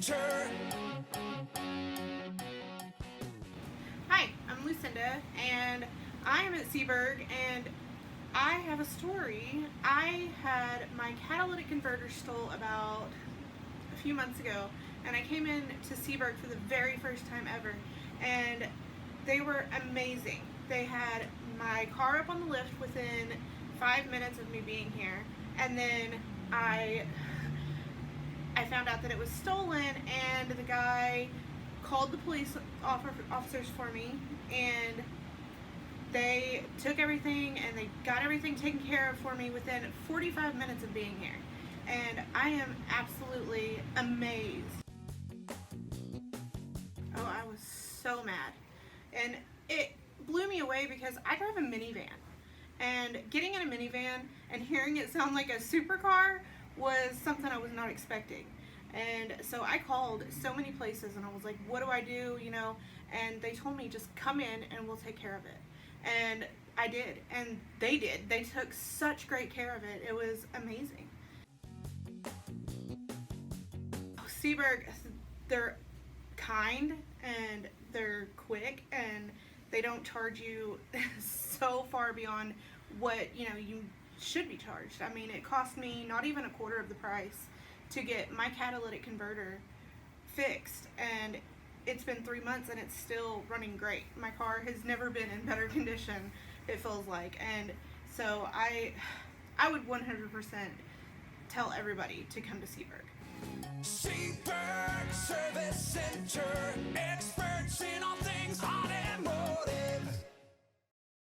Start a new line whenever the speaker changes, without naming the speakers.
Center.
Hi, I'm Lucinda, and I am at Seeburg, and I have a story. I had my catalytic converter stole about a few months ago, and I came in to Seeburg for the very first time ever, and they were amazing. They had my car up on the lift within 5 minutes of me being here, and then I found out that it was stolen, and the guy called the police officers for me, and they took everything and they got everything taken care of for me within 45 minutes of being here. And I am absolutely amazed. Oh, I was so mad. And it blew me away because I drive a minivan. And getting in a minivan and hearing it sound like a supercar was something I was not expecting. And so I called so many places and I was like, what do I do, And they told me, just come in and we'll take care of it. And I did, and they did. They took such great care of it. It was amazing. Seeburg, they're kind and they're quick, and they don't charge you so far beyond what you should be charged. I mean, it cost me not even a quarter of the price to get my catalytic converter fixed, and it's been 3 months and it's still running great. My car has never been in better condition, it feels like. And so I would 100% tell everybody to come to Seeburg.
Seeburg Service Center, experts in all things automotive.